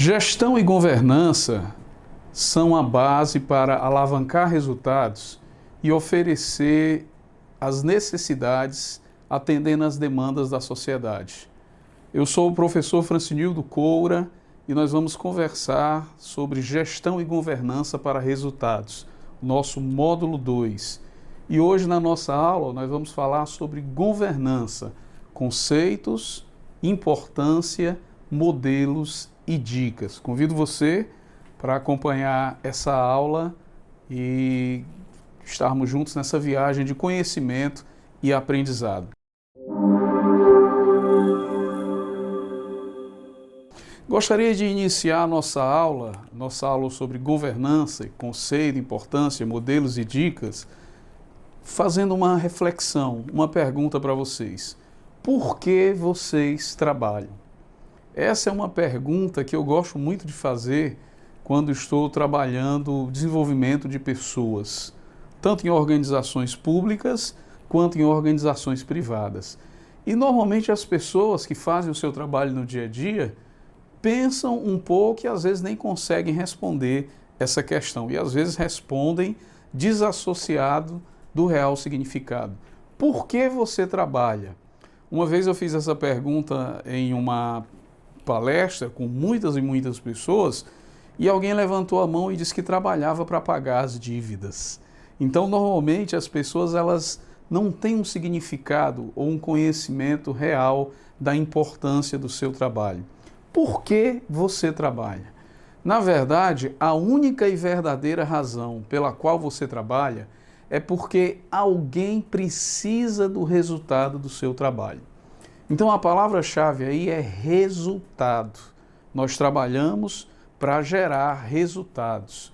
Gestão e governança são a base para alavancar resultados e oferecer as necessidades atendendo às demandas da sociedade. Eu sou o professor Francinildo Coura e nós vamos conversar sobre gestão e governança para resultados, nosso módulo 2. E hoje na nossa aula nós vamos falar sobre governança, conceitos, importância, modelos e dicas. Convido você para acompanhar essa aula e estarmos juntos nessa viagem de conhecimento e aprendizado. Gostaria de iniciar nossa aula sobre governança, conceito, importância, modelos e dicas, fazendo uma reflexão, uma pergunta para vocês. Por que vocês trabalham? Essa é uma pergunta que eu gosto muito de fazer quando estou trabalhando o desenvolvimento de pessoas, tanto em organizações públicas quanto em organizações privadas. E normalmente as pessoas que fazem o seu trabalho no dia a dia pensam um pouco e às vezes nem conseguem responder essa questão. E às vezes respondem desassociado do real significado. Por que você trabalha? Uma vez eu fiz essa pergunta em uma palestra com muitas e muitas pessoas e alguém levantou a mão e disse que trabalhava para pagar as dívidas. Então, normalmente, as pessoas elas não têm um significado ou um conhecimento real da importância do seu trabalho. Por que você trabalha? Na verdade, a única e verdadeira razão pela qual você trabalha é porque alguém precisa do resultado do seu trabalho. Então a palavra-chave aí é resultado. Nós trabalhamos para gerar resultados.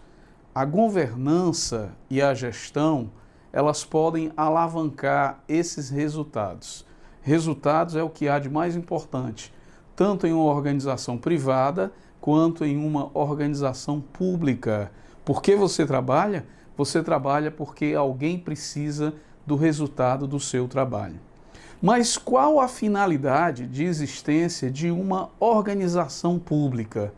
A governança e a gestão, elas podem alavancar esses resultados. Resultados é o que há de mais importante, tanto em uma organização privada quanto em uma organização pública. Por que você trabalha? Você trabalha porque alguém precisa do resultado do seu trabalho. Mas qual a finalidade de existência de uma organização pública?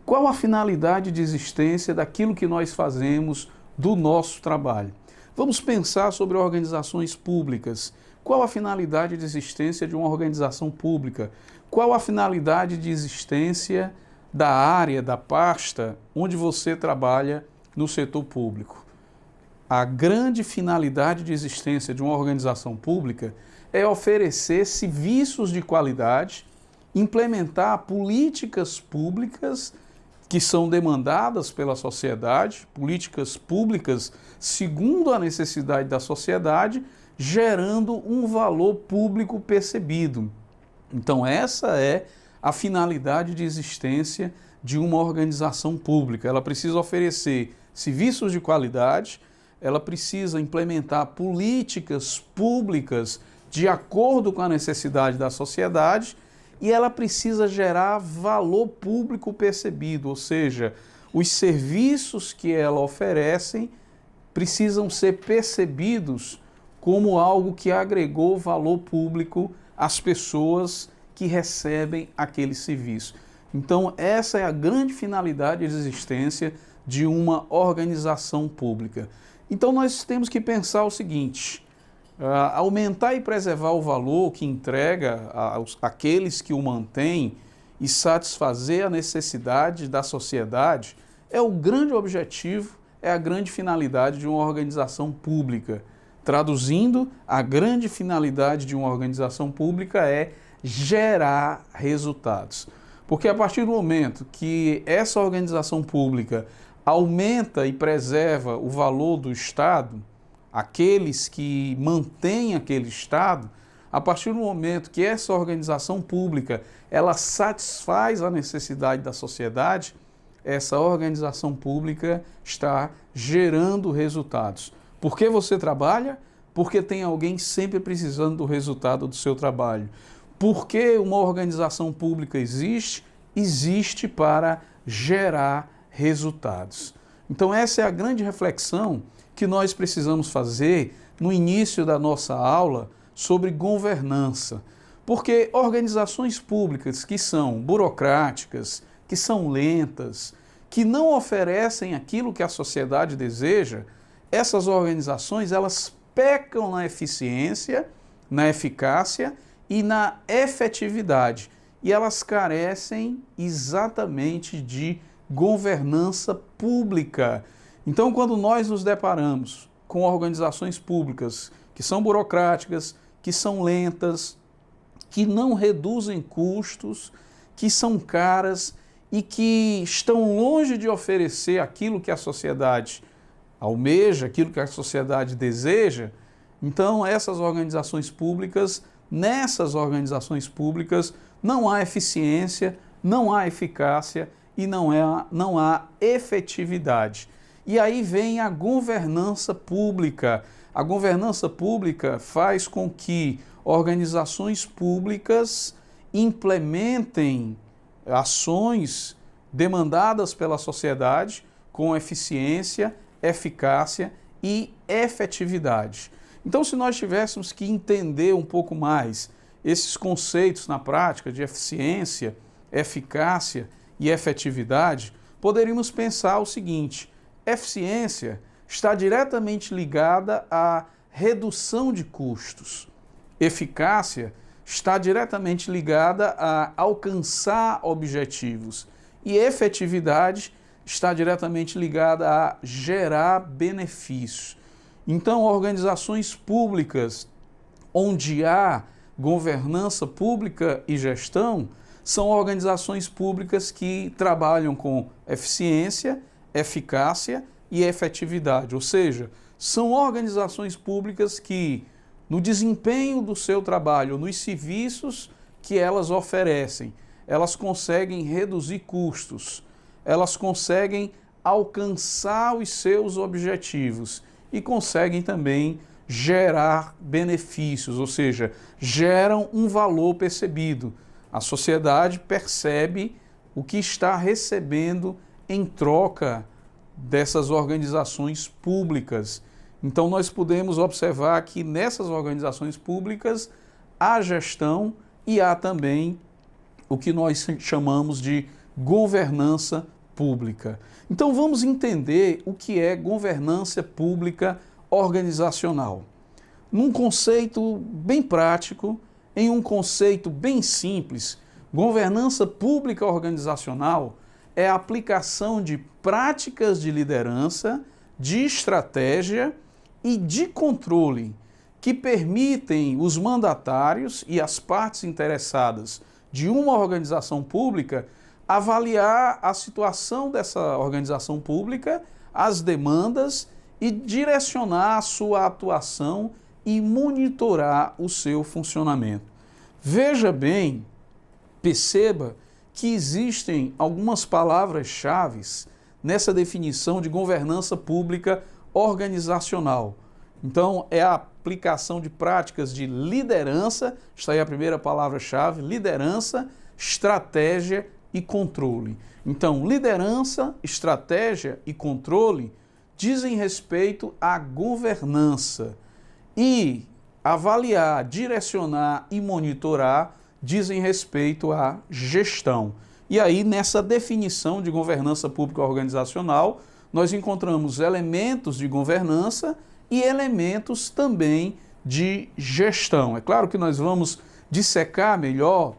Qual a finalidade de existência daquilo que nós fazemos do nosso trabalho? Vamos pensar sobre organizações públicas. Qual a finalidade de existência de uma organização pública? Qual a finalidade de existência da área, da pasta onde você trabalha no setor público? A grande finalidade de existência de uma organização pública é oferecer serviços de qualidade, implementar políticas públicas que são demandadas pela sociedade, políticas públicas segundo a necessidade da sociedade, gerando um valor público percebido. Então essa é a finalidade de existência de uma organização pública. Ela precisa oferecer serviços de qualidade, ela precisa implementar políticas públicas de acordo com a necessidade da sociedade e ela precisa gerar valor público percebido, ou seja, os serviços que ela oferece precisam ser percebidos como algo que agregou valor público às pessoas que recebem aquele serviço. Então, essa é a grande finalidade de existência de uma organização pública. Então, nós temos que pensar o seguinte: aumentar e preservar o valor que entrega àqueles que o mantêm e satisfazer a necessidade da sociedade é o grande objetivo, é a grande finalidade de uma organização pública. Traduzindo, a grande finalidade de uma organização pública é gerar resultados. Porque a partir do momento que essa organização pública aumenta e preserva o valor do Estado, aqueles que mantêm aquele Estado, a partir do momento que essa organização pública ela satisfaz a necessidade da sociedade, essa organização pública está gerando resultados. Por que você trabalha? Porque tem alguém sempre precisando do resultado do seu trabalho. Por que uma organização pública existe? Existe para gerar resultados. Então essa é a grande reflexão que nós precisamos fazer no início da nossa aula sobre governança. Porque organizações públicas que são burocráticas, que são lentas, que não oferecem aquilo que a sociedade deseja, essas organizações elas pecam na eficiência, na eficácia e na efetividade. E elas carecem exatamente de governança pública. Então, quando nós nos deparamos com organizações públicas que são burocráticas, que são lentas, que não reduzem custos, que são caras e que estão longe de oferecer aquilo que a sociedade almeja, aquilo que a sociedade deseja, então essas organizações públicas, nessas organizações públicas, não há eficiência, não há eficácia e não há efetividade. E aí vem a governança pública. A governança pública faz com que organizações públicas implementem ações demandadas pela sociedade com eficiência, eficácia e efetividade. Então, se nós tivéssemos que entender um pouco mais esses conceitos na prática de eficiência, eficácia e efetividade, poderíamos pensar o seguinte: eficiência está diretamente ligada à redução de custos. Eficácia está diretamente ligada a alcançar objetivos. E efetividade está diretamente ligada a gerar benefícios. Então, organizações públicas onde há governança pública e gestão são organizações públicas que trabalham com eficiência, eficácia e efetividade, ou seja, são organizações públicas que, no desempenho do seu trabalho, nos serviços que elas oferecem, elas conseguem reduzir custos, elas conseguem alcançar os seus objetivos e conseguem também gerar benefícios, ou seja, geram um valor percebido. A sociedade percebe o que está recebendo em troca dessas organizações públicas. Então, nós podemos observar que nessas organizações públicas há gestão e há também o que nós chamamos de governança pública. Então, vamos entender o que é governança pública organizacional. Num conceito bem prático, em um conceito bem simples, governança pública organizacional é a aplicação de práticas de liderança, de estratégia e de controle que permitem os mandatários e as partes interessadas de uma organização pública avaliar a situação dessa organização pública, as demandas e direcionar a sua atuação e monitorar o seu funcionamento. Veja bem, perceba que existem algumas palavras-chave nessa definição de governança pública organizacional. Então, é a aplicação de práticas de liderança, está aí a primeira palavra-chave, liderança, estratégia e controle. Então, liderança, estratégia e controle dizem respeito à governança e avaliar, direcionar e monitorar dizem respeito à gestão. E aí, nessa definição de governança pública organizacional, nós encontramos elementos de governança e elementos também de gestão. É claro que nós vamos dissecar melhor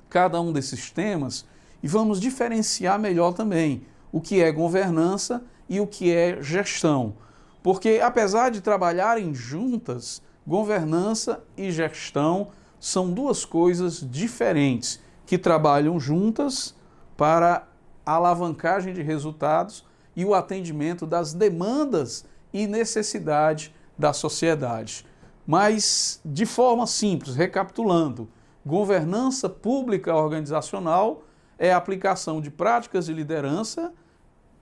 cada um desses temas e vamos diferenciar melhor também o que é governança e o que é gestão. Porque, apesar de trabalharem juntas, governança e gestão são duas coisas diferentes que trabalham juntas para a alavancagem de resultados e o atendimento das demandas e necessidade da sociedade. Mas, de forma simples, recapitulando, governança pública organizacional é a aplicação de práticas de liderança,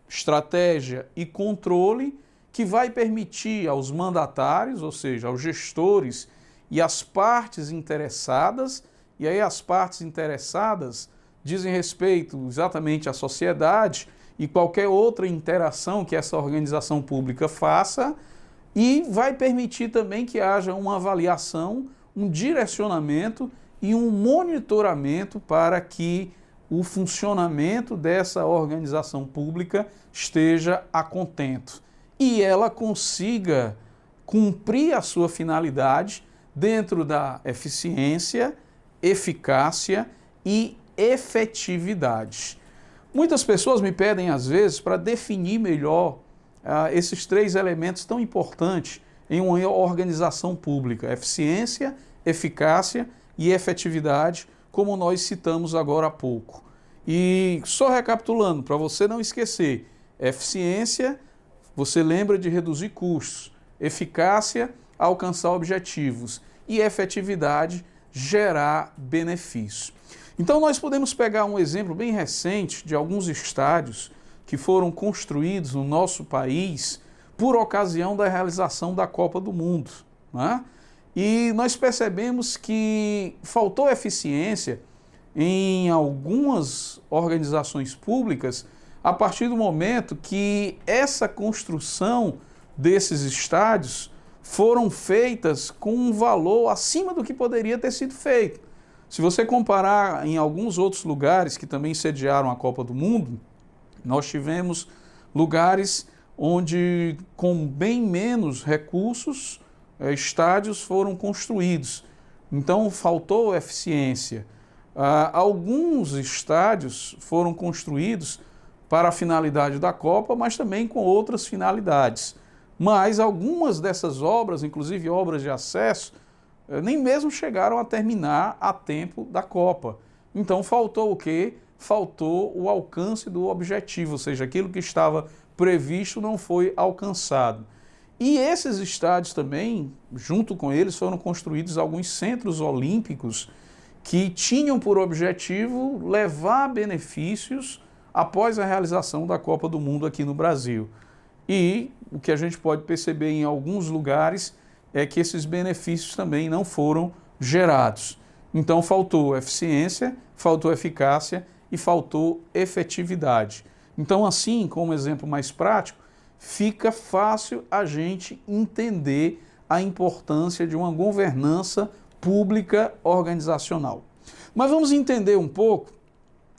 estratégia e controle que vai permitir aos mandatários, ou seja, aos gestores e às partes interessadas, e aí as partes interessadas dizem respeito exatamente à sociedade e qualquer outra interação que essa organização pública faça, e vai permitir também que haja uma avaliação, um direcionamento e um monitoramento para que o funcionamento dessa organização pública esteja a contento e ela consiga cumprir a sua finalidade dentro da eficiência, eficácia e efetividade. Muitas pessoas me pedem, às vezes, para definir melhor esses três elementos tão importantes em uma organização pública: eficiência, eficácia e efetividade, como nós citamos agora há pouco. E só recapitulando, para você não esquecer: eficiência, você lembra de reduzir custos; eficácia, alcançar objetivos; e efetividade, gerar benefício. Então nós podemos pegar um exemplo bem recente de alguns estádios que foram construídos no nosso país por ocasião da realização da Copa do Mundo, né? E nós percebemos que faltou eficiência em algumas organizações públicas a partir do momento que essa construção desses estádios foram feitas com um valor acima do que poderia ter sido feito. Se você comparar em alguns outros lugares que também sediaram a Copa do Mundo, nós tivemos lugares onde, com bem menos recursos, estádios foram construídos. Então, faltou eficiência. Alguns estádios foram construídos para a finalidade da Copa, mas também com outras finalidades. Mas algumas dessas obras, inclusive obras de acesso, nem mesmo chegaram a terminar a tempo da Copa. Então faltou o quê? Faltou o alcance do objetivo, ou seja, aquilo que estava previsto não foi alcançado. E esses estádios também, junto com eles, foram construídos alguns centros olímpicos que tinham por objetivo levar benefícios após a realização da Copa do Mundo aqui no Brasil. E o que a gente pode perceber em alguns lugares é que esses benefícios também não foram gerados. Então faltou eficiência, faltou eficácia e faltou efetividade. Então, assim, como exemplo mais prático, fica fácil a gente entender a importância de uma governança pública organizacional. Mas vamos entender um pouco,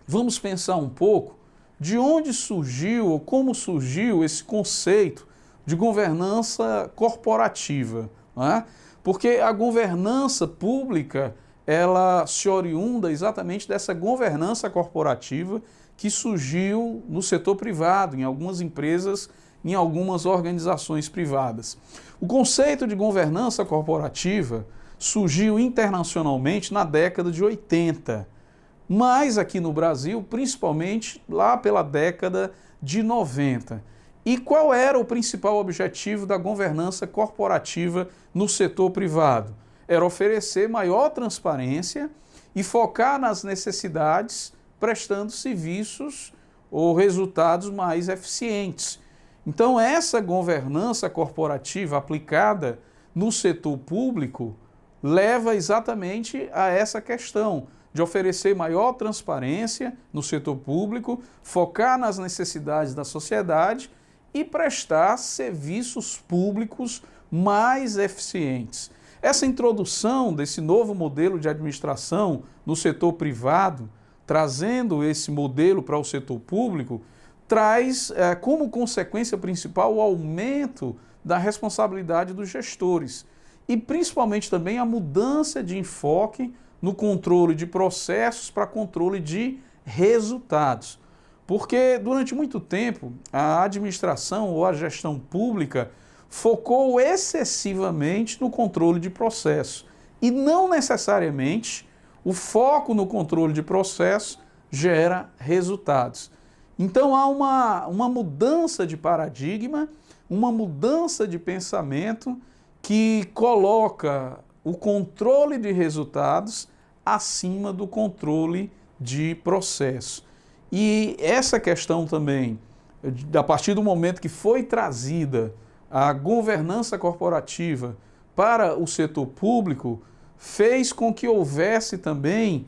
vamos pensar um pouco de onde surgiu ou como surgiu esse conceito de governança corporativa, né? Porque a governança pública, ela se oriunda exatamente dessa governança corporativa que surgiu no setor privado, em algumas empresas, em algumas organizações privadas. O conceito de governança corporativa surgiu internacionalmente na década de 80, mas aqui no Brasil, principalmente lá pela década de 90. E qual era o principal objetivo da governança corporativa no setor privado? Era oferecer maior transparência e focar nas necessidades, prestando serviços ou resultados mais eficientes. Então, essa governança corporativa aplicada no setor público leva exatamente a essa questão de oferecer maior transparência no setor público, focar nas necessidades da sociedade e prestar serviços públicos mais eficientes. Essa introdução desse novo modelo de administração no setor privado, trazendo esse modelo para o setor público, traz como consequência principal o aumento da responsabilidade dos gestores e principalmente também a mudança de enfoque no controle de processos para controle de resultados. Porque durante muito tempo a administração ou a gestão pública focou excessivamente no controle de processos e não necessariamente o foco no controle de processos gera resultados. Então há uma mudança de paradigma, uma mudança de pensamento que coloca o controle de resultados acima do controle de processo. E essa questão também, a partir do momento que foi trazida a governança corporativa para o setor público, fez com que houvesse também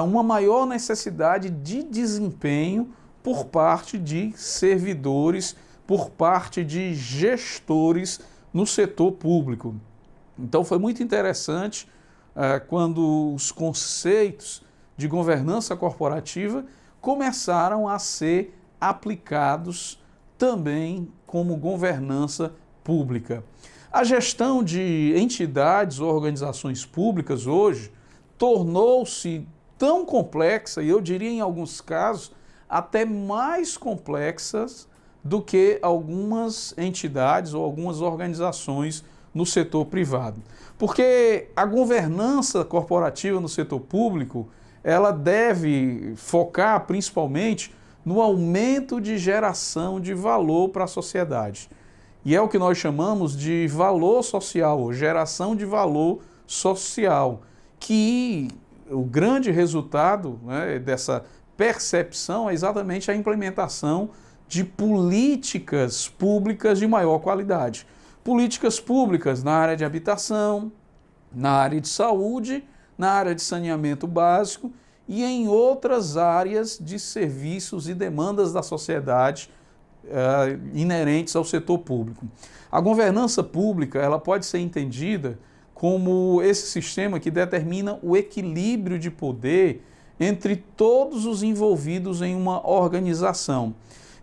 uma maior necessidade de desempenho por parte de servidores, por parte de gestores no setor público. Então foi muito interessante quando os conceitos de governança corporativa começaram a ser aplicados também como governança pública. A gestão de entidades ou organizações públicas hoje tornou-se tão complexa, e eu diria em alguns casos até mais complexas do que algumas entidades ou algumas organizações no setor privado. Porque a governança corporativa no setor público, ela deve focar principalmente no aumento de geração de valor para a sociedade. E é o que nós chamamos de valor social, ou geração de valor social, que o grande resultado, né, dessa percepção é exatamente a implementação de políticas públicas de maior qualidade. Políticas públicas na área de habitação, na área de saúde, na área de saneamento básico e em outras áreas de serviços e demandas da sociedade inerentes ao setor público. A governança pública, ela pode ser entendida como esse sistema que determina o equilíbrio de poder entre todos os envolvidos em uma organização.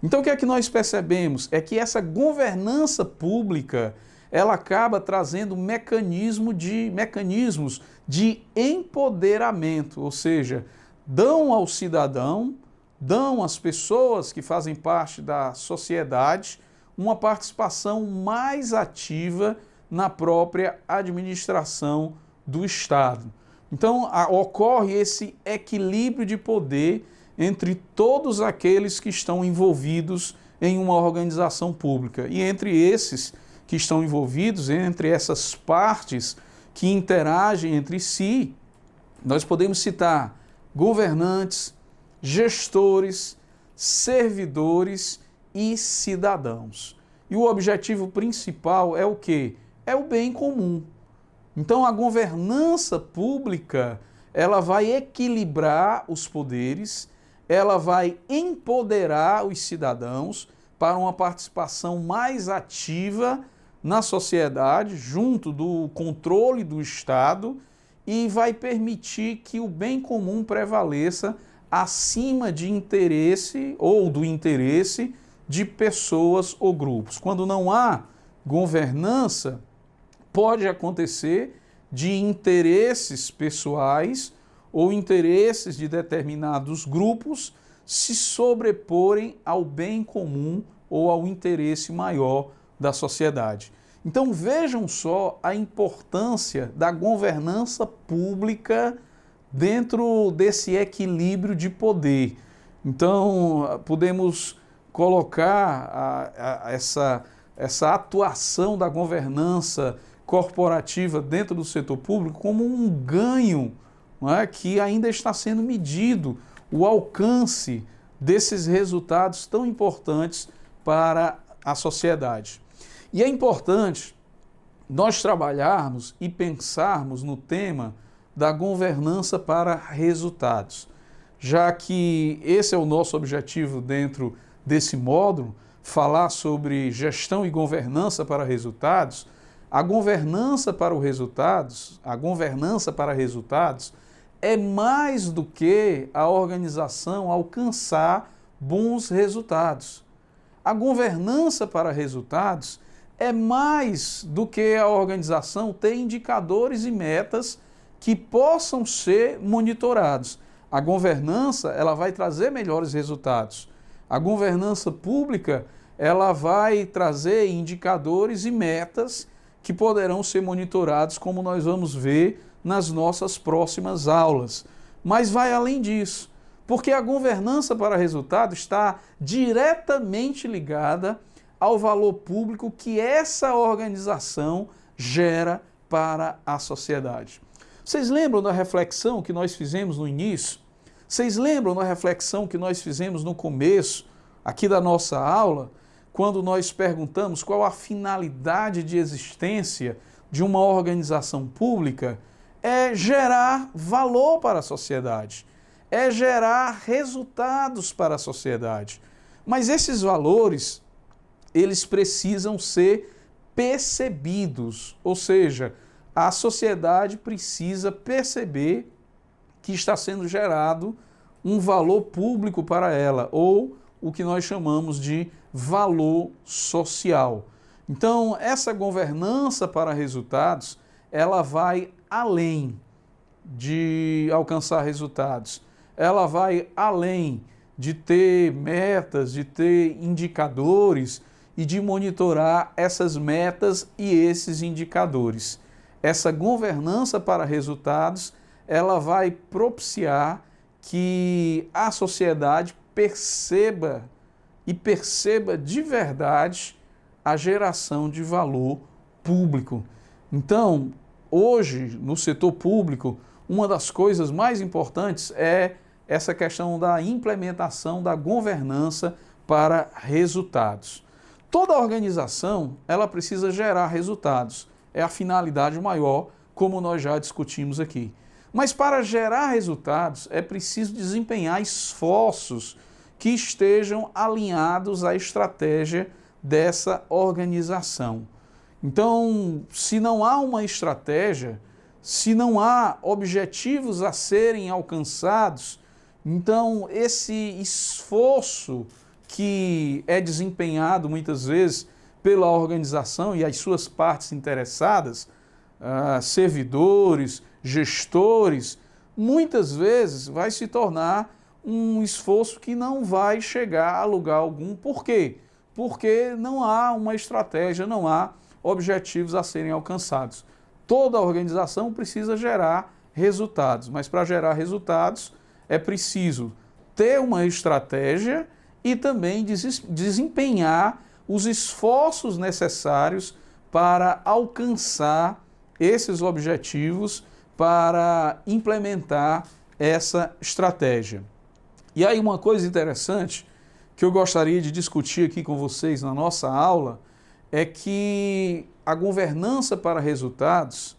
Então, o que é que nós percebemos? É que essa governança pública, ela acaba trazendo mecanismos de empoderamento, ou seja, dão ao cidadão, dão às pessoas que fazem parte da sociedade uma participação mais ativa na própria administração do Estado. Então, ocorre esse equilíbrio de poder entre todos aqueles que estão envolvidos em uma organização pública. E entre esses que estão envolvidos, entre essas partes que interagem entre si, nós podemos citar governantes, gestores, servidores e cidadãos. E o objetivo principal é o quê? É o bem comum. Então, a governança pública, ela vai equilibrar os poderes, ela vai empoderar os cidadãos para uma participação mais ativa na sociedade, junto do controle do Estado, e vai permitir que o bem comum prevaleça acima de interesse ou do interesse de pessoas ou grupos. Quando não há governança, pode acontecer de interesses pessoais ou interesses de determinados grupos se sobreporem ao bem comum ou ao interesse maior da sociedade. Então vejam só a importância da governança pública dentro desse equilíbrio de poder. Então podemos colocar essa atuação da governança corporativa dentro do setor público como um ganho, não é, que ainda está sendo medido, o alcance desses resultados tão importantes para a sociedade. E é importante nós trabalharmos e pensarmos no tema da governança para resultados, já que esse é o nosso objetivo dentro desse módulo, falar sobre gestão e governança para resultados. A governança para resultados é mais do que a organização alcançar bons resultados. A governança para resultados é mais do que a organização ter indicadores e metas que possam ser monitorados. A governança, ela vai trazer melhores resultados. A governança pública, ela vai trazer indicadores e metas que poderão ser monitorados, como nós vamos ver nas nossas próximas aulas. Mas vai além disso, porque a governança para resultado está diretamente ligada ao valor público que essa organização gera para a sociedade. Vocês lembram da reflexão que nós fizemos no início? Vocês lembram da reflexão que nós fizemos no começo, aqui da nossa aula, quando nós perguntamos qual a finalidade de existência de uma organização pública? É gerar valor para a sociedade, é gerar resultados para a sociedade. Mas esses valores, eles precisam ser percebidos, ou seja, a sociedade precisa perceber que está sendo gerado um valor público para ela, ou o que nós chamamos de valor social. Então, essa governança para resultados, ela vai além de alcançar resultados. Ela vai além de ter metas, de ter indicadores e de monitorar essas metas e esses indicadores. Essa governança para resultados, ela vai propiciar que a sociedade perceba de verdade a geração de valor público. Então, hoje, no setor público, uma das coisas mais importantes é essa questão da implementação da governança para resultados. Toda organização, ela precisa gerar resultados. É a finalidade maior, como nós já discutimos aqui. Mas para gerar resultados, é preciso desempenhar esforços que estejam alinhados à estratégia dessa organização. Então, se não há uma estratégia, se não há objetivos a serem alcançados, então esse esforço que é desempenhado muitas vezes pela organização e as suas partes interessadas, servidores, gestores, muitas vezes vai se tornar um esforço que não vai chegar a lugar algum. Por quê? Porque não há uma estratégia, não há objetivos a serem alcançados. Toda organização precisa gerar resultados, mas para gerar resultados é preciso ter uma estratégia e também desempenhar os esforços necessários para alcançar esses objetivos, para implementar essa estratégia. E aí uma coisa interessante que eu gostaria de discutir aqui com vocês na nossa aula é que a governança para resultados,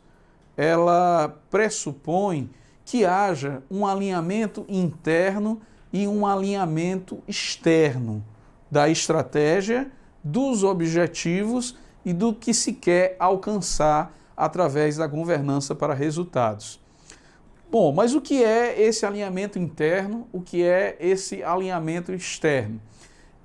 ela pressupõe que haja um alinhamento interno e um alinhamento externo da estratégia, dos objetivos e do que se quer alcançar através da governança para resultados. Bom, mas o que é esse alinhamento interno? O que é esse alinhamento externo?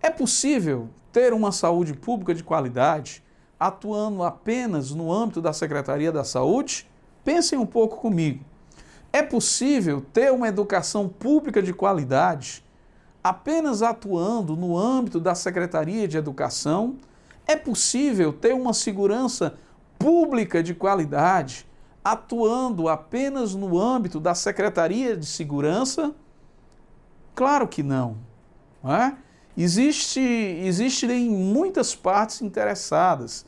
É possível ter uma saúde pública de qualidade atuando apenas no âmbito da Secretaria da Saúde? Pensem um pouco comigo. É possível ter uma educação pública de qualidade apenas atuando no âmbito da Secretaria de Educação? É possível ter uma segurança pública de qualidade atuando apenas no âmbito da Secretaria de Segurança? Claro que não, não é? Existem muitas partes interessadas,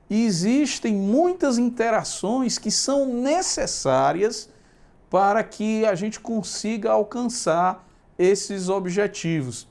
existem muitas interações que são necessárias para que a gente consiga alcançar esses objetivos.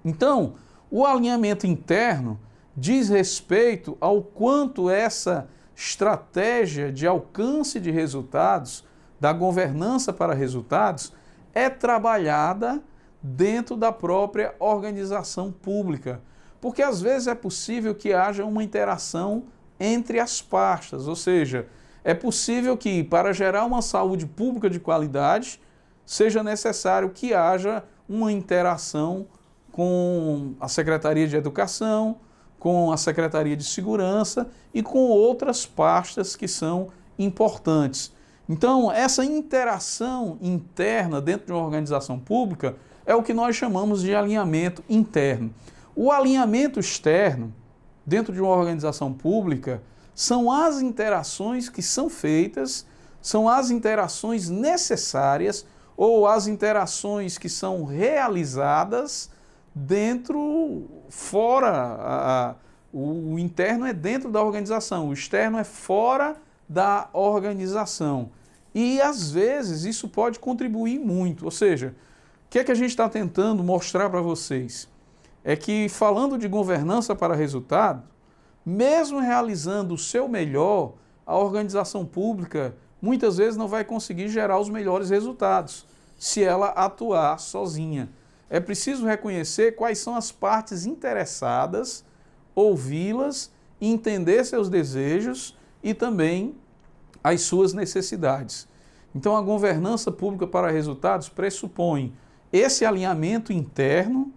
Então, o alinhamento interno diz respeito ao quanto essa estratégia de alcance de resultados, da governança para resultados, é trabalhada dentro da própria organização pública. Porque às vezes é possível que haja uma interação entre as pastas, ou seja, é possível que para gerar uma saúde pública de qualidade seja necessário que haja uma interação com a Secretaria de Educação, com a Secretaria de Segurança e com outras pastas que são importantes. Então, essa interação interna dentro de uma organização pública é o que nós chamamos de alinhamento interno. O alinhamento externo, dentro de uma organização pública, são as interações que são feitas, são as interações necessárias ou as interações que são realizadas fora. O interno é dentro da organização, o externo é fora da organização. E às vezes isso pode contribuir muito, ou seja, o que é que a gente está tentando mostrar para vocês? É que falando de governança para resultado, mesmo realizando o seu melhor, a organização pública muitas vezes não vai conseguir gerar os melhores resultados se ela atuar sozinha. É preciso reconhecer quais são as partes interessadas, ouvi-las, entender seus desejos e também as suas necessidades. Então, a governança pública para resultados pressupõe esse alinhamento interno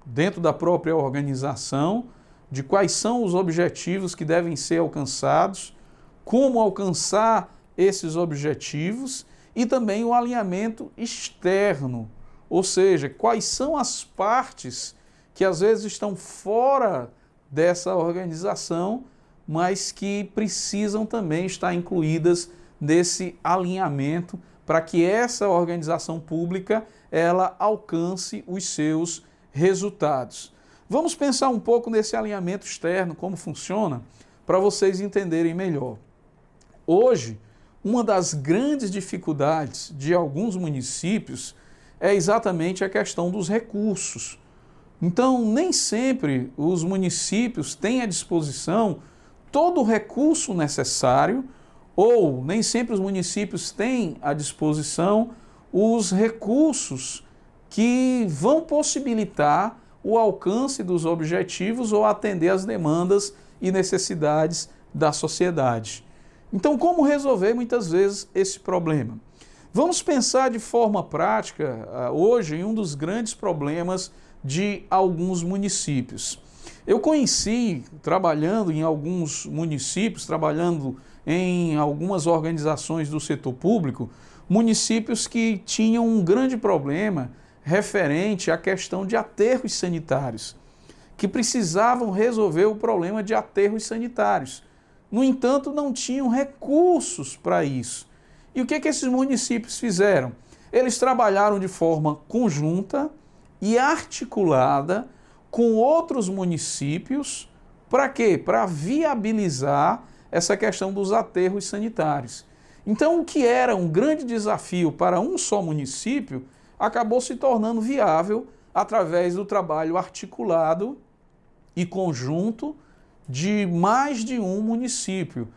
dentro da própria organização, de quais são os objetivos que devem ser alcançados, como alcançar esses objetivos e também o alinhamento externo, ou seja, quais são as partes que às vezes estão fora dessa organização, mas que precisam também estar incluídas nesse alinhamento para que essa organização pública ela alcance os seus resultados. Vamos pensar um pouco nesse alinhamento externo, como funciona, para vocês entenderem melhor. Hoje, uma das grandes dificuldades de alguns municípios é exatamente a questão dos recursos. Então, nem sempre os municípios têm à disposição todo o recurso necessário, ou nem sempre os municípios têm à disposição os recursos que vão possibilitar o alcance dos objetivos ou atender às demandas e necessidades da sociedade. Então, como resolver muitas vezes esse problema? Vamos pensar de forma prática hoje em um dos grandes problemas de alguns municípios. Eu conheci, trabalhando em alguns municípios, trabalhando em algumas organizações do setor público, municípios que tinham um grande problema referente à questão de aterros sanitários, que precisavam resolver o problema de aterros sanitários. No entanto, não tinham recursos para isso. E o que esses municípios fizeram? Eles trabalharam de forma conjunta e articulada com outros municípios. Para quê? Para viabilizar essa questão dos aterros sanitários. Então, o que era um grande desafio para um só município acabou se tornando viável através do trabalho articulado e conjunto de mais de um município.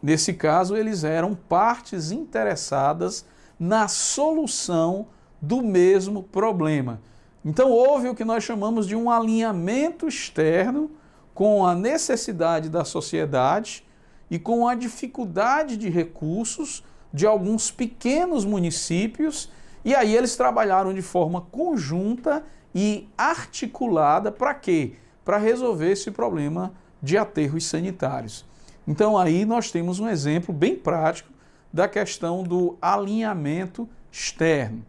Nesse caso, eles eram partes interessadas na solução do mesmo problema. Então, houve o que nós chamamos de um alinhamento externo com a necessidade da sociedade e com a dificuldade de recursos de alguns pequenos municípios, e aí eles trabalharam de forma conjunta e articulada para quê? Para resolver esse problema de aterros sanitários. Então aí nós temos um exemplo bem prático da questão do alinhamento externo.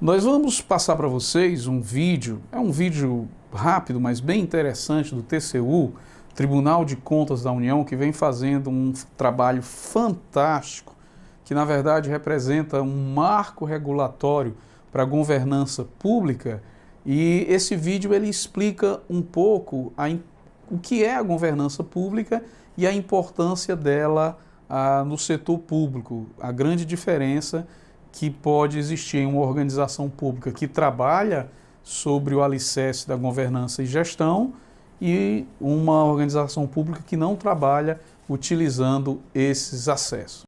Nós vamos passar para vocês um vídeo, é um vídeo rápido, mas bem interessante do TCU, Tribunal de Contas da União, que vem fazendo um trabalho fantástico, que na verdade representa um marco regulatório para a governança pública, e esse vídeo ele explica um pouco o que é a governança pública e a importância dela no setor público, a grande diferença que pode existir em uma organização pública que trabalha sobre o alicerce da governança e gestão e uma organização pública que não trabalha utilizando esses acessos.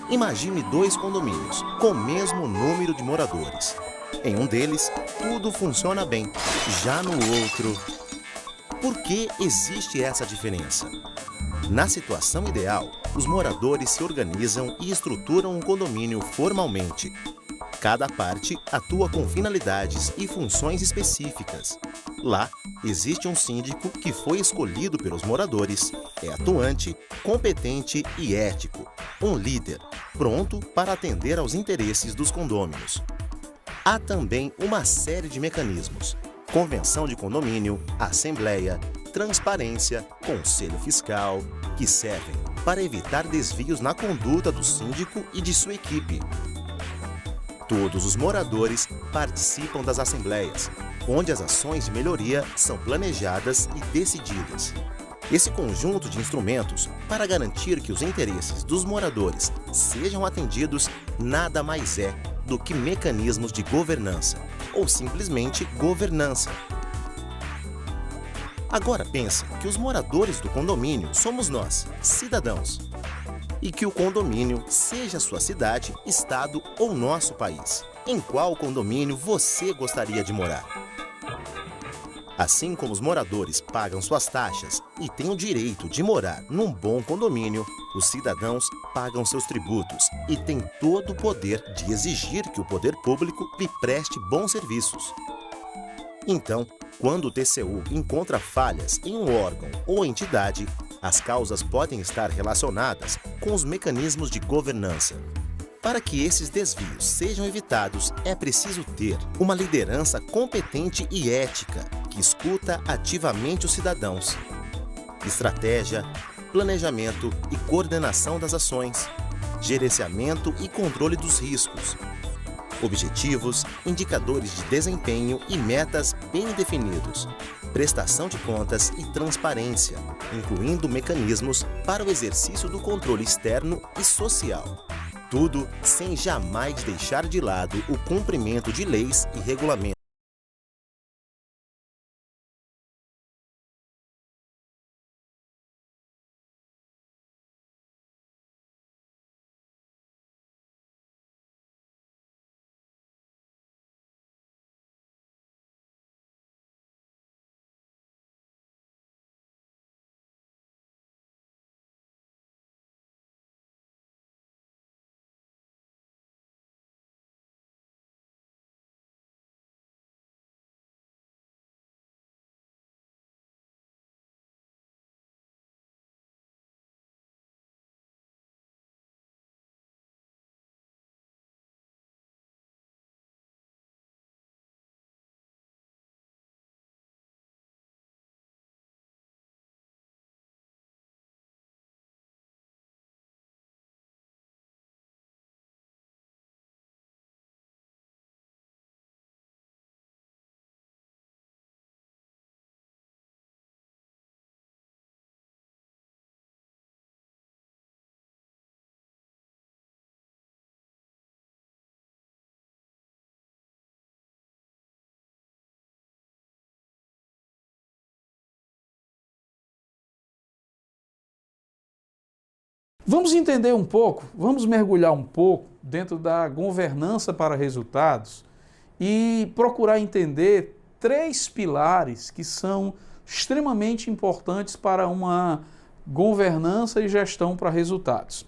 Imagine dois condomínios com o mesmo número de moradores. Em um deles, tudo funciona bem. Já no outro... Por que existe essa diferença? Na situação ideal, os moradores se organizam e estruturam um condomínio formalmente. Cada parte atua com finalidades e funções específicas. Lá, existe um síndico que foi escolhido pelos moradores, é atuante, competente e ético. Um líder, pronto para atender aos interesses dos condôminos. Há também uma série de mecanismos: convenção de condomínio, assembleia, transparência, conselho fiscal, que servem para evitar desvios na conduta do síndico e de sua equipe. Todos os moradores participam das assembleias, onde as ações de melhoria são planejadas e decididas. Esse conjunto de instrumentos, para garantir que os interesses dos moradores sejam atendidos, nada mais é do que mecanismos de governança, ou simplesmente governança. Agora pense que os moradores do condomínio somos nós, cidadãos, e que o condomínio seja sua cidade, estado ou nosso país. Em qual condomínio você gostaria de morar? Assim como os moradores pagam suas taxas e têm o direito de morar num bom condomínio, os cidadãos pagam seus tributos e têm todo o poder de exigir que o poder público lhe preste bons serviços. Então, quando o TCU encontra falhas em um órgão ou entidade, as causas podem estar relacionadas com os mecanismos de governança. Para que esses desvios sejam evitados, é preciso ter uma liderança competente e ética, que escuta ativamente os cidadãos. Estratégia, planejamento e coordenação das ações, gerenciamento e controle dos riscos, objetivos, indicadores de desempenho e metas bem definidos, prestação de contas e transparência, incluindo mecanismos para o exercício do controle externo e social. Tudo sem jamais deixar de lado o cumprimento de leis e regulamentos. Vamos entender um pouco, vamos mergulhar um pouco dentro da governança para resultados e procurar entender 3 pilares que são extremamente importantes para uma governança e gestão para resultados.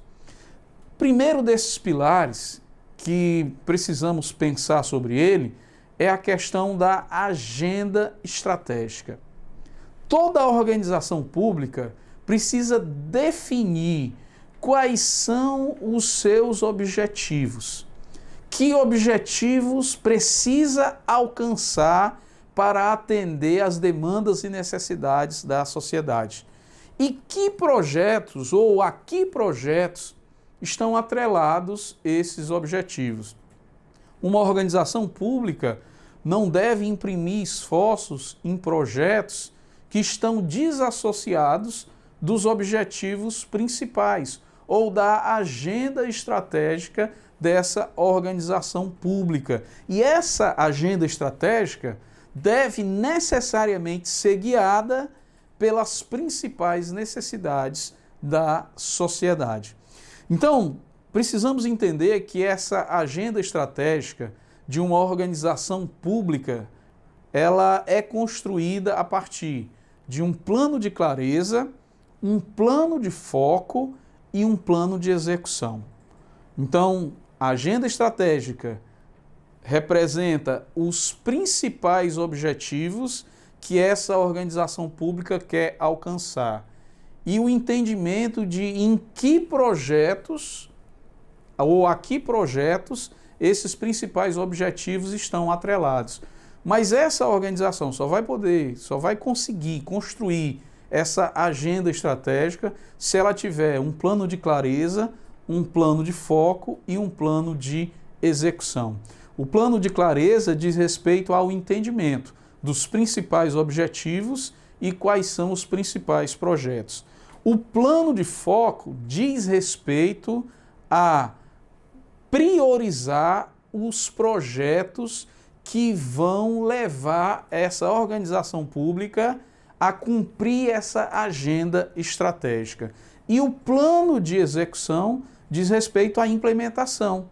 Primeiro desses pilares que precisamos pensar sobre ele é a questão da agenda estratégica. Toda organização pública precisa definir quais são os seus objetivos. Que objetivos precisa alcançar para atender às demandas e necessidades da sociedade? E que projetos ou a que projetos estão atrelados esses objetivos? Uma organização pública não deve imprimir esforços em projetos que estão desassociados dos objetivos principais ou da agenda estratégica dessa organização pública. E essa agenda estratégica deve necessariamente ser guiada pelas principais necessidades da sociedade. Então, precisamos entender que essa agenda estratégica de uma organização pública, ela é construída a partir de um plano de clareza, um plano de foco e um plano de execução. Então, a agenda estratégica representa os principais objetivos que essa organização pública quer alcançar e o entendimento de em que projetos ou a que projetos esses principais objetivos estão atrelados. Mas essa organização só vai conseguir construir essa agenda estratégica se ela tiver um plano de clareza, um plano de foco e um plano de execução. O plano de clareza diz respeito ao entendimento dos principais objetivos e quais são os principais projetos. O plano de foco diz respeito a priorizar os projetos que vão levar essa organização pública a cumprir essa agenda estratégica. E o plano de execução diz respeito à implementação,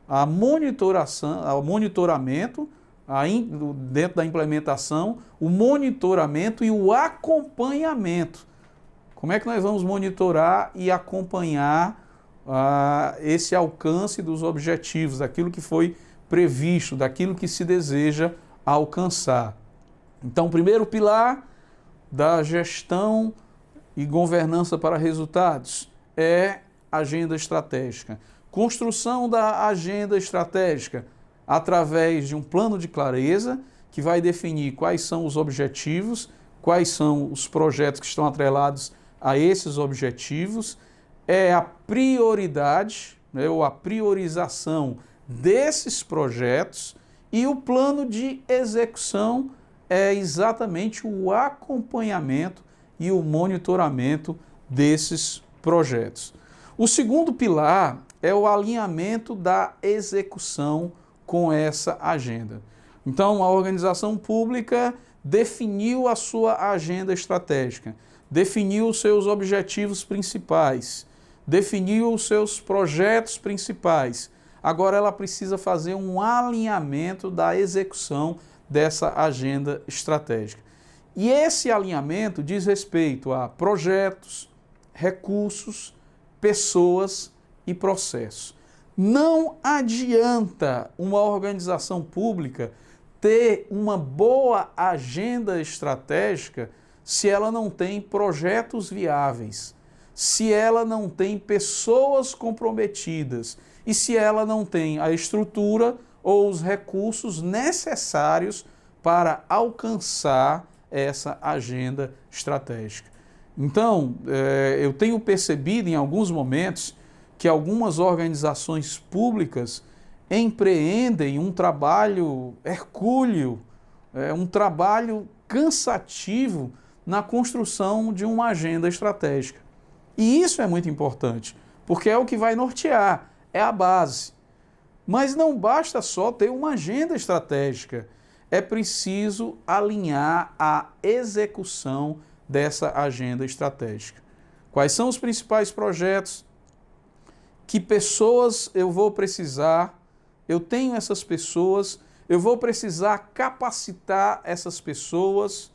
à monitoração, ao monitoramento, dentro da implementação, o monitoramento e o acompanhamento. Como é que nós vamos monitorar e acompanhar esse alcance dos objetivos, daquilo que foi previsto, daquilo que se deseja alcançar? Então, o primeiro pilar da gestão e governança para resultados é agenda estratégica. Construção da agenda estratégica através de um plano de clareza que vai definir quais são os objetivos, quais são os projetos que estão atrelados a esses objetivos, é a prioridade, né, ou a priorização desses projetos, e o plano de execução é exatamente o acompanhamento e o monitoramento desses projetos. O segundo pilar é o alinhamento da execução com essa agenda. Então, a organização pública definiu a sua agenda estratégica, definiu os seus objetivos principais, definiu os seus projetos principais. Agora ela precisa fazer um alinhamento da execução dessa agenda estratégica. E esse alinhamento diz respeito a projetos, recursos, pessoas e processos. Não adianta uma organização pública ter uma boa agenda estratégica se ela não tem projetos viáveis, se ela não tem pessoas comprometidas e se ela não tem a estrutura ou os recursos necessários para alcançar essa agenda estratégica. Então, eu tenho percebido em alguns momentos que algumas organizações públicas empreendem um trabalho hercúleo, um trabalho cansativo na construção de uma agenda estratégica. E isso é muito importante, porque é o que vai nortear, é a base. Mas não basta só ter uma agenda estratégica, é preciso alinhar a execução dessa agenda estratégica. Quais são os principais projetos? Que pessoas eu vou precisar? Eu tenho essas pessoas, eu vou precisar capacitar essas pessoas.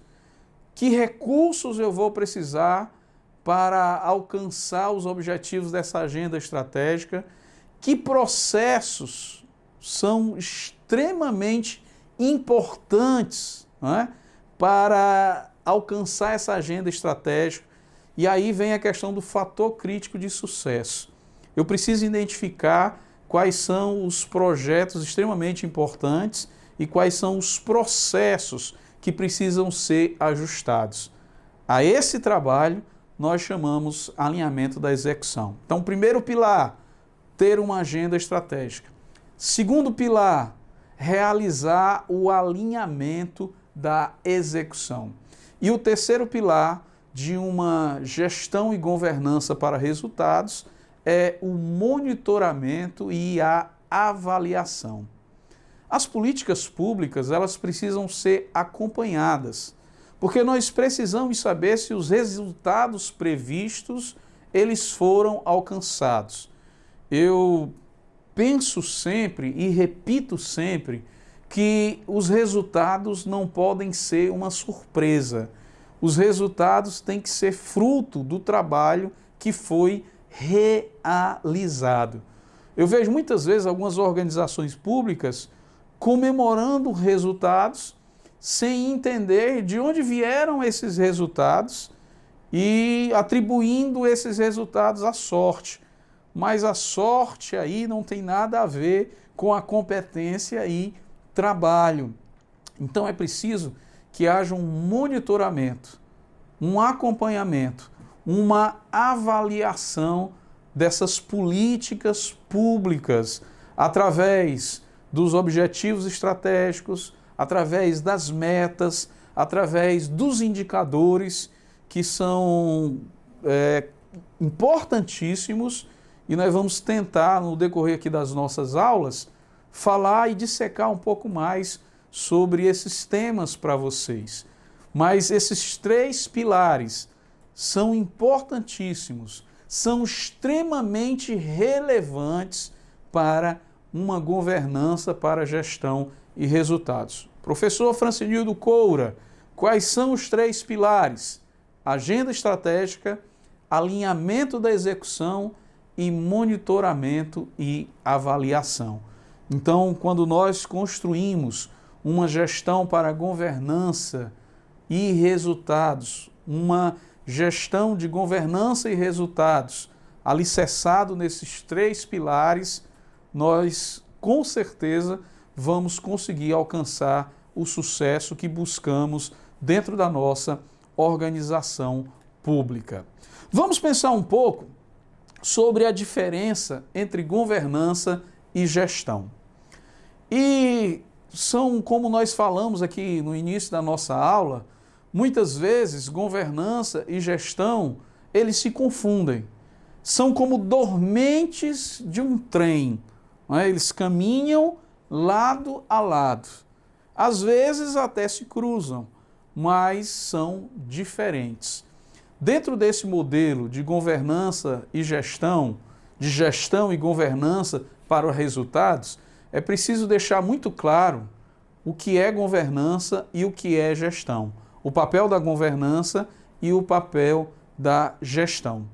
Que recursos eu vou precisar para alcançar os objetivos dessa agenda estratégica? Que processos são extremamente importantes, né, para alcançar essa agenda estratégica? E aí vem a questão do fator crítico de sucesso. Eu preciso identificar quais são os projetos extremamente importantes e quais são os processos que precisam ser ajustados. A esse trabalho nós chamamos alinhamento da execução. Então, primeiro pilar, ter uma agenda estratégica. Segundo pilar, realizar o alinhamento da execução. E o terceiro pilar de uma gestão e governança para resultados é o monitoramento e a avaliação. As políticas públicas, elas precisam ser acompanhadas, porque nós precisamos saber se os resultados previstos, eles foram alcançados. Eu penso sempre e repito sempre que os resultados não podem ser uma surpresa. Os resultados têm que ser fruto do trabalho que foi realizado. Eu vejo muitas vezes algumas organizações públicas comemorando resultados sem entender de onde vieram esses resultados e atribuindo esses resultados à sorte. Mas a sorte aí não tem nada a ver com a competência e trabalho. Então é preciso que haja um monitoramento, um acompanhamento, uma avaliação dessas políticas públicas através dos objetivos estratégicos, através das metas, através dos indicadores que são importantíssimos, e nós vamos tentar, no decorrer aqui das nossas aulas, falar e dissecar um pouco mais sobre esses temas para vocês. Mas esses 3 pilares são importantíssimos, são extremamente relevantes para uma governança, para gestão e resultados. Professor Francinildo Coura, quais são os 3 pilares? Agenda estratégica, alinhamento da execução e monitoramento e avaliação. Então, quando nós construímos uma gestão para governança e resultados, uma gestão de governança e resultados alicerçado nesses 3 pilares, nós com certeza vamos conseguir alcançar o sucesso que buscamos dentro da nossa organização pública. Vamos pensar um pouco sobre a diferença entre governança e gestão. E são, como nós falamos aqui no início da nossa aula, muitas vezes governança e gestão, eles se confundem. São como dormentes de um trem, não é? Eles caminham lado a lado. Às vezes até se cruzam, mas são diferentes. Dentro desse modelo de governança e gestão, de gestão e governança para os resultados, é preciso deixar muito claro o que é governança e o que é gestão. O papel da governança e o papel da gestão.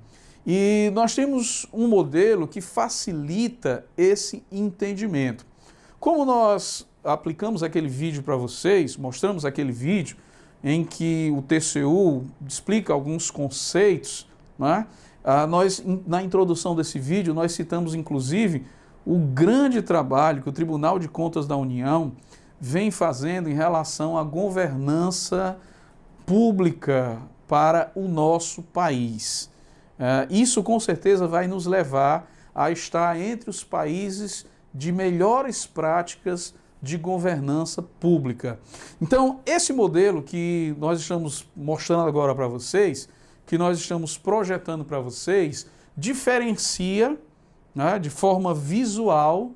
E nós temos um modelo que facilita esse entendimento. Como nós aplicamos aquele vídeo para vocês, mostramos aquele vídeo em que o TCU explica alguns conceitos, né? Nós, na introdução desse vídeo, nós citamos inclusive o grande trabalho que o Tribunal de Contas da União vem fazendo em relação à governança pública para o nosso país. Isso com certeza vai nos levar a estar entre os países de melhores práticas de governança pública. Então, esse modelo que nós estamos mostrando agora para vocês, que nós estamos projetando para vocês, diferencia, né, de forma visual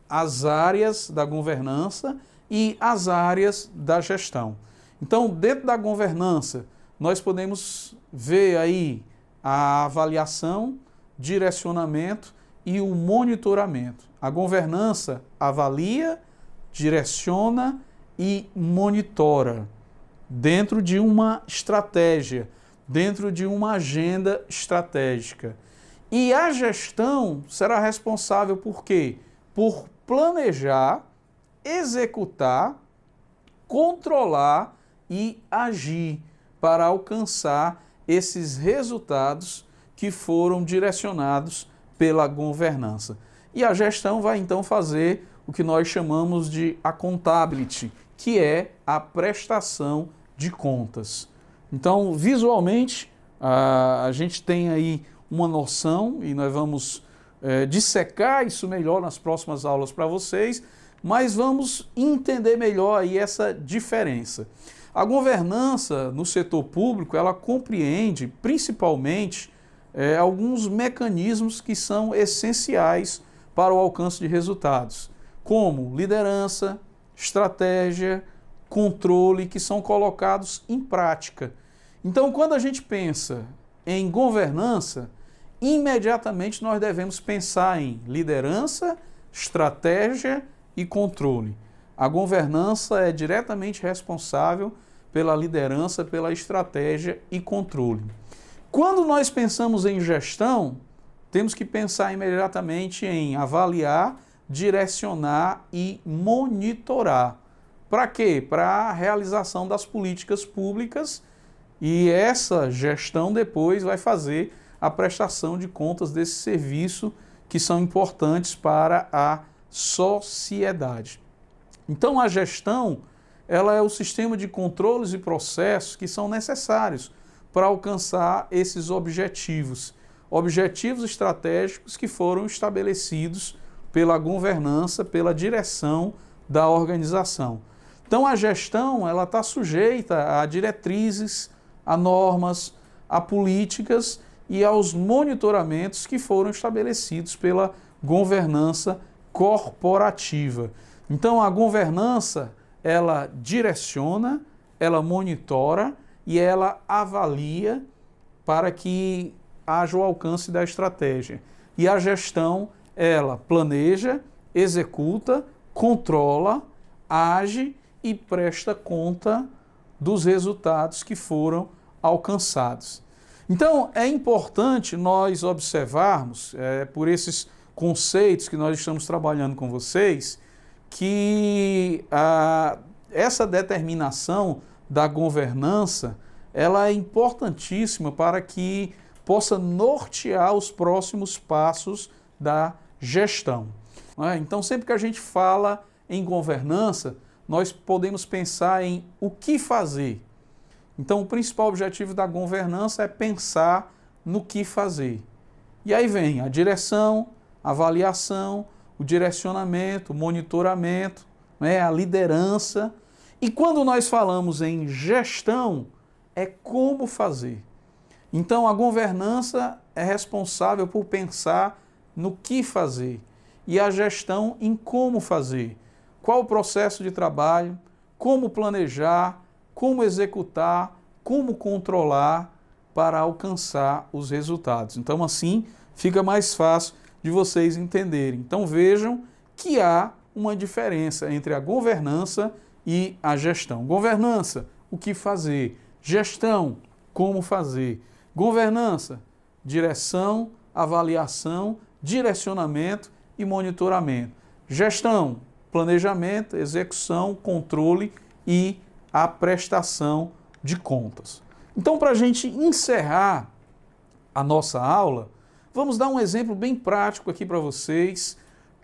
as áreas da governança e as áreas da gestão. Então, dentro da governança, nós podemos ver aí a avaliação, direcionamento e o monitoramento. A governança avalia, direciona e monitora dentro de uma estratégia, dentro de uma agenda estratégica. E a gestão será responsável por quê? Por planejar, executar, controlar e agir para alcançar esses resultados que foram direcionados pela governança. E a gestão vai então fazer o que nós chamamos de accountability, que é a prestação de contas. Então, visualmente, a gente tem aí uma noção e nós vamos dissecar isso melhor nas próximas aulas para vocês, mas vamos entender melhor aí essa diferença. A governança no setor público, ela compreende principalmente alguns mecanismos que são essenciais para o alcance de resultados, como liderança, estratégia, controle, que são colocados em prática. Então, quando a gente pensa em governança, imediatamente nós devemos pensar em liderança, estratégia e controle. A governança é diretamente responsável pela liderança, pela estratégia e controle. Quando nós pensamos em gestão, temos que pensar imediatamente em avaliar, direcionar e monitorar. Para quê? Para a realização das políticas públicas, e essa gestão depois vai fazer a prestação de contas desse serviço que são importantes para a sociedade. Então a gestão, ela é o sistema de controles e processos que são necessários para alcançar esses objetivos estratégicos que foram estabelecidos pela governança, pela direção da organização. Então a gestão ela está sujeita a diretrizes, a normas, a políticas e aos monitoramentos que foram estabelecidos pela governança corporativa. Então a governança ela direciona, ela monitora e ela avalia para que haja o alcance da estratégia. E a gestão ela planeja, executa, controla, age e presta conta dos resultados que foram alcançados. Então, é importante nós observarmos, por esses conceitos que nós estamos trabalhando com vocês, que essa determinação da governança ela é importantíssima para que possa nortear os próximos passos da gestão. Então, sempre que a gente fala em governança, nós podemos pensar em o que fazer. Então, o principal objetivo da governança é pensar no que fazer. E aí vem a direção, a avaliação, o direcionamento, o monitoramento, a liderança. E quando nós falamos em gestão, é como fazer. Então, a governança é responsável por pensar no que fazer e a gestão em como fazer. Qual o processo de trabalho, como planejar, como executar, como controlar para alcançar os resultados. Então, assim, fica mais fácil de vocês entenderem. Então, vejam que há uma diferença entre a governança e a gestão. Governança, o que fazer. Gestão, como fazer. Governança, direção, avaliação, direcionamento e monitoramento. Gestão, planejamento, execução, controle e a prestação de contas. Então, para a gente encerrar a nossa aula, vamos dar um exemplo bem prático aqui para vocês,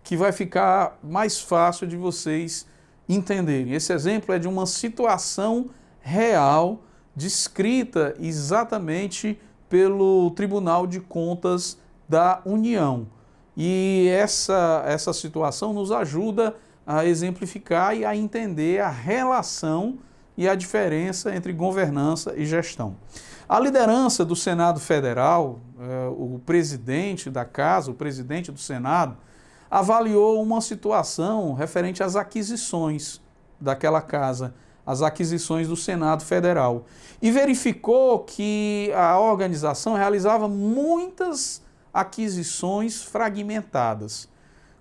que vai ficar mais fácil de vocês entenderem. Esse exemplo é de uma situação real, descrita exatamente pelo Tribunal de Contas da União. E essa situação nos ajuda a exemplificar e a entender a relação e a diferença entre governança e gestão. A liderança do Senado Federal, o presidente da Casa, o presidente do Senado, avaliou uma situação referente às aquisições daquela casa, as aquisições do Senado Federal, e verificou que a organização realizava muitas aquisições fragmentadas.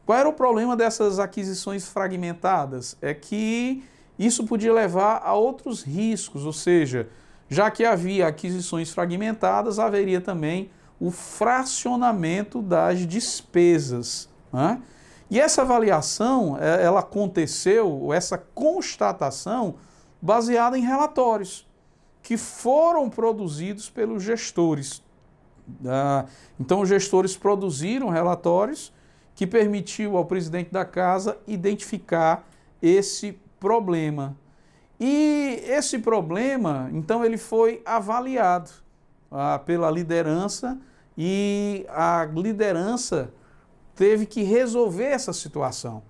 Qual era o problema dessas aquisições fragmentadas? É que isso podia levar a outros riscos, ou seja, já que havia aquisições fragmentadas, haveria também o fracionamento das despesas, né? E essa avaliação, ela aconteceu, essa constatação, baseada em relatórios que foram produzidos pelos gestores. Então, os gestores produziram relatórios que permitiu ao presidente da casa identificar esse problema. E esse problema, então, ele foi avaliado pela liderança e a liderança teve que resolver essa situação.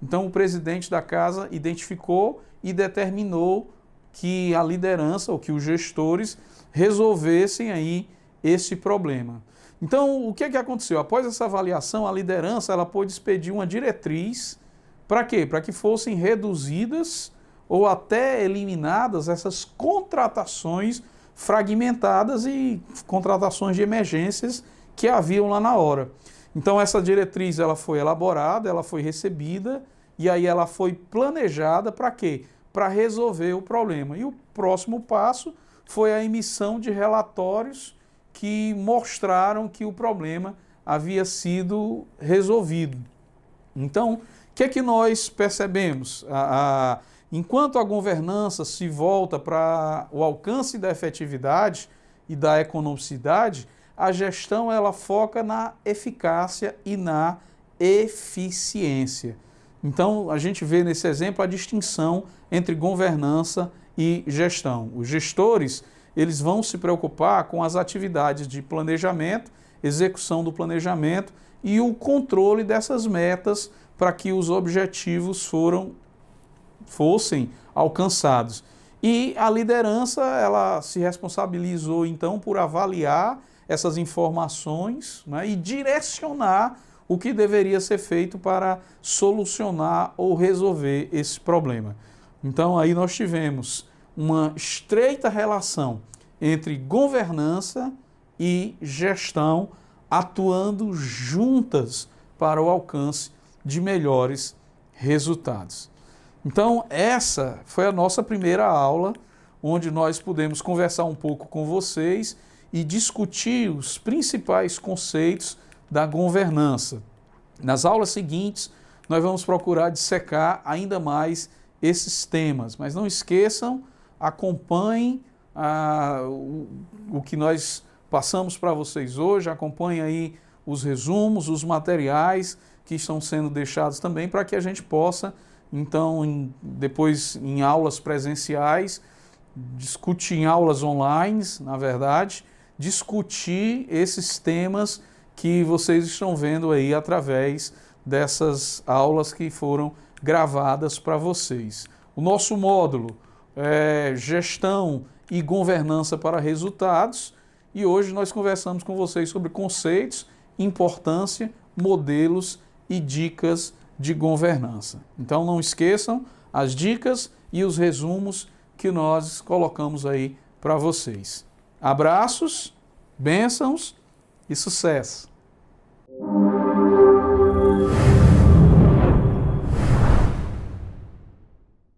Então, o presidente da casa identificou e determinou que a liderança ou que os gestores resolvessem aí esse problema. Então, o que aconteceu? Após essa avaliação, a liderança ela pôde expedir uma diretriz para quê? Para que fossem reduzidas ou até eliminadas essas contratações fragmentadas e contratações de emergências que haviam lá na hora. Então, essa diretriz ela foi elaborada, ela foi recebida e aí ela foi planejada para quê? Para resolver o problema. E o próximo passo foi a emissão de relatórios que mostraram que o problema havia sido resolvido. Então, o que é que nós percebemos? Enquanto a governança se volta para o alcance da efetividade e da economicidade, a gestão ela foca na eficácia e na eficiência. Então, a gente vê nesse exemplo a distinção entre governança e gestão. Os gestores, eles vão se preocupar com as atividades de planejamento, execução do planejamento e o controle dessas metas para que os objetivos fossem alcançados. E a liderança, ela se responsabilizou então por avaliar essas informações, né, e direcionar o que deveria ser feito para solucionar ou resolver esse problema. Então aí nós tivemos uma estreita relação entre governança e gestão atuando juntas para o alcance de melhores resultados. Então essa foi a nossa primeira aula, onde nós pudemos conversar um pouco com vocês e discutir os principais conceitos da governança. Nas aulas seguintes, nós vamos procurar dissecar ainda mais esses temas, mas não esqueçam, acompanhem o que nós passamos para vocês hoje, acompanhem aí os resumos, os materiais que estão sendo deixados também, para que a gente possa, então, depois em aulas presenciais, discutir em aulas online, na verdade, discutir esses temas que vocês estão vendo aí através dessas aulas que foram gravadas para vocês. O nosso módulo é Gestão e Governança para Resultados, e hoje nós conversamos com vocês sobre conceitos, importância, modelos e dicas de governança. Então não esqueçam as dicas e os resumos que nós colocamos aí para vocês. Abraços, bênçãos e sucesso!